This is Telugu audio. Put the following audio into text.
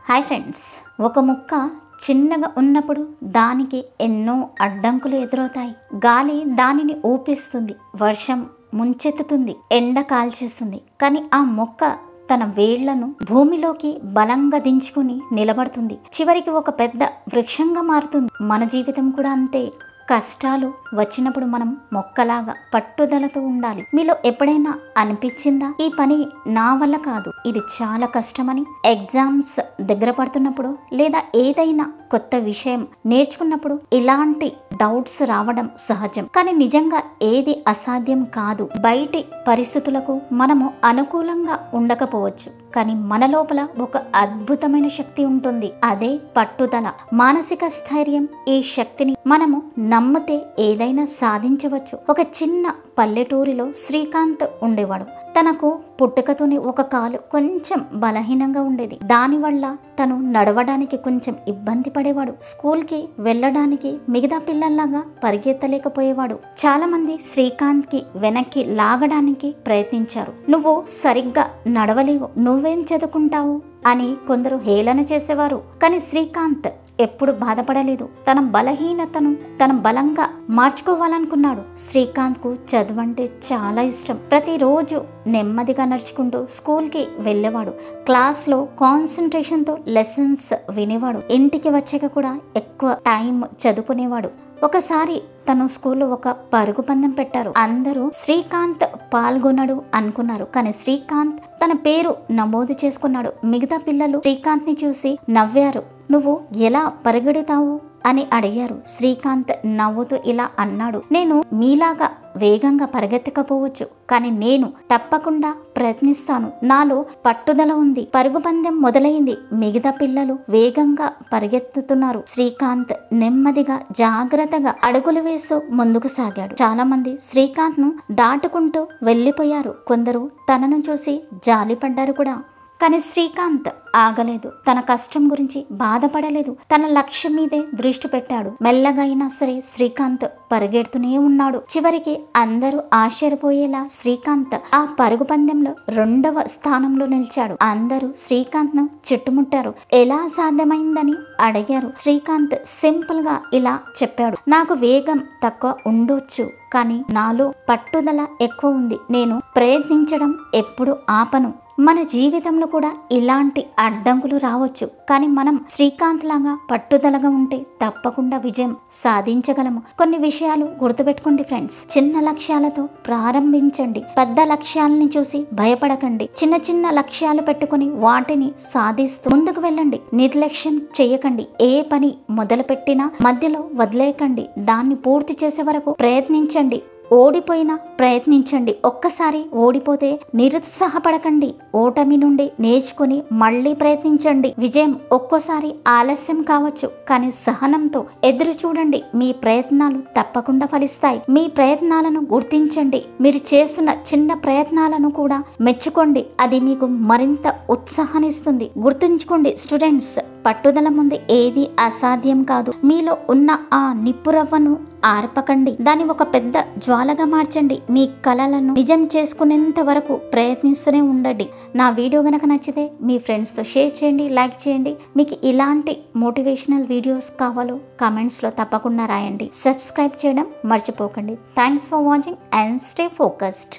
హాయ్ ఫ్రెండ్స్, ఒక మొక్క చిన్నగా ఉన్నప్పుడు దానికి ఎన్నో అడ్డంకులు ఎదురవుతాయి. గాలి దానిని ఊపిస్తుంది, వర్షం ముంచెత్తుతుంది, ఎండ కాల్చేస్తుంది. కానీ ఆ మొక్క తన వేళ్లను భూమిలోకి బలంగా దించుకుని నిలబడుతుంది. చివరికి ఒక పెద్ద వృక్షంగా మారుతుంది. మన జీవితం కూడా అంతే. కష్టాలు వచ్చినప్పుడు మనం మొక్కలాగా పట్టుదలతో ఉండాలి. మీలో ఎప్పుడైనా అనిపించిందా, ఈ పని నా వల్ల కాదు, ఇది చాలా కష్టమని? ఎగ్జామ్స్ దగ్గర పడుతున్నప్పుడు లేదా ఏదైనా కొత్త విషయం నేర్చుకున్నప్పుడు ఇలాంటి డౌట్స్ రావడం సహజం. కానీ నిజంగా ఏది అసాధ్యం కాదు. బయటి పరిస్థితులకు మనము అనుకూలంగా ఉండకపోవచ్చు, కానీ మన లోపల ఒక అద్భుతమైన శక్తి ఉంటుంది. అదే పట్టుదల, మానసిక స్థైర్యం. ఈ శక్తిని మనము నమ్మితే ఏదైనా సాధించవచ్చు. ఒక చిన్న పల్లెటూరిలో శ్రీకాంత్ ఉండేవాడు. తనకు పుట్టుకతోనే ఒక కాలు కొంచెం బలహీనంగా ఉండేది. దానివల్ల తను నడవడానికి కొంచెం ఇబ్బంది పడేవాడు. స్కూల్కి వెళ్ళడానికి మిగతా పిల్లల్లాగా పరిగెత్తలేకపోయేవాడు. చాలా మంది శ్రీకాంత్ కి వెనక్కి లాగడానికి ప్రయత్నించారు. నువ్వు సరిగ్గా నడవలేవు, నువ్వేం చదువుకుంటావు అని కొందరు హేళన చేసేవారు. కానీ శ్రీకాంత్ ఎప్పుడు బాధపడలేదు. తన బలహీనతను తన బలంగా మార్చుకోవాలనుకున్నాడు. శ్రీకాంత్ కు చదువు అంటే చాలా ఇష్టం. ప్రతిరోజు నెమ్మదిగా నడుచుకుంటూ స్కూల్కి వెళ్ళేవాడు. క్లాస్లో కాన్సన్ట్రేషన్తో లెసన్స్ వినేవాడు. ఇంటికి వచ్చాక కూడా ఎక్కువ టైం చదువుకునేవాడు. ఒకసారి తను స్కూల్లో ఒక పరుగు పందెం పెట్టారు. అందరూ శ్రీకాంత్ పాల్గొనడు అనుకున్నారు, కానీ శ్రీకాంత్ తన పేరు నమోదు చేసుకున్నాడు. మిగతా పిల్లలు శ్రీకాంత్ ని చూసి నవ్వారు. నువ్వు ఎలా పరిగెడతావు అని అడిగారు. శ్రీకాంత్ నవ్వుతూ ఇలా అన్నాడు, నేను మీలాగా వేగంగా పరిగెత్తకపోవచ్చు, కానీ నేను తప్పకుండా ప్రయత్నిస్తాను. నాలో పట్టుదల ఉంది. పరుగు పందెం మొదలైంది. మిగతా పిల్లలు వేగంగా పరిగెత్తుతున్నారు. శ్రీకాంత్ నెమ్మదిగా జాగ్రత్తగా అడుగులు వేస్తూ ముందుకు సాగాడు. చాలా మంది శ్రీకాంత్ ను దాటుకుంటూ వెళ్ళిపోయారు. కొందరు తనను చూసి జాలిపడ్డారు కూడా. కానీ శ్రీకాంత్ ఆగలేదు. తన కష్టం గురించి బాధపడలేదు. తన లక్ష్యం మీదే దృష్టి పెట్టాడు. మెల్లగా అయినా సరే శ్రీకాంత్ పరిగెడుతూనే ఉన్నాడు. చివరికి అందరూ ఆశ్చర్యపోయేలా శ్రీకాంత్ ఆ పరుగు పందెంలో 2వ స్థానంలో నిలిచాడు. అందరూ శ్రీకాంత్ ను చుట్టుముట్టారు. ఎలా సాధ్యమైందని అడిగారు. శ్రీకాంత్ సింపుల్ గా ఇలా చెప్పాడు, నాకు వేగం తక్కువ ఉండొచ్చు, కానీ నాలో పట్టుదల ఎక్కువ ఉంది. నేను ప్రయత్నించడం ఎప్పుడు ఆపను. మన జీవితంలో కూడా ఇలాంటి అడ్డంకులు రావచ్చు, కానీ మనం శ్రీకాంత్ లాగా పట్టుదలగా ఉంటే తప్పకుండా విజయం సాధించగలము. కొన్ని విషయాలు గుర్తుపెట్టుకోండి ఫ్రెండ్స్. చిన్న లక్ష్యాలతో ప్రారంభించండి. పెద్ద లక్ష్యాలని చూసి భయపడకండి. చిన్న చిన్న లక్ష్యాలు పెట్టుకుని వాటిని సాధిస్తూ ముందుకు వెళ్ళండి. నిర్లక్ష్యం చేయకండి. ఏ పని మొదలుపెట్టినా మధ్యలో వదిలేయకండి. దాన్ని పూర్తి చేసే వరకు ప్రయత్నించండి. ఓడిపోయినా ప్రయత్నించండి. ఒక్కసారి ఓడిపోతే నిరుత్సాహపడకండి. ఓటమి నుండి నేర్చుకుని మళ్ళీ ప్రయత్నించండి. విజయం ఒక్కోసారి ఆలస్యం కావచ్చు, కానీ సహనంతో ఎదురు చూడండి. మీ ప్రయత్నాలు తప్పకుండా ఫలిస్తాయి. మీ ప్రయత్నాలను గుర్తించండి. మీరు చేస్తున్న చిన్న ప్రయత్నాలను కూడా మెచ్చుకోండి. అది మీకు మరింత ఉత్సాహాన్నిస్తుంది. గుర్తుంచుకోండి స్టూడెంట్స్, పట్టుదల ముందు ఏది అసాధ్యం కాదు. మీలో ఉన్న ఆ నిప్పురవ్వను ఆర్పకండి. దాన్ని ఒక పెద్ద జ్వాలగా మార్చండి. మీ కలలను నిజం చేసుకునేంత వరకు ప్రయత్నిస్తూనే ఉండండి. నా వీడియో గనక నచ్చితే మీ ఫ్రెండ్స్తో షేర్ చేయండి, లైక్ చేయండి. మీకు ఇలాంటి మోటివేషనల్ వీడియోస్ కావాలో కామెంట్స్లో తప్పకుండా రాయండి. సబ్స్క్రైబ్ చేయడం మర్చిపోకండి. Thanks for watching and stay focused.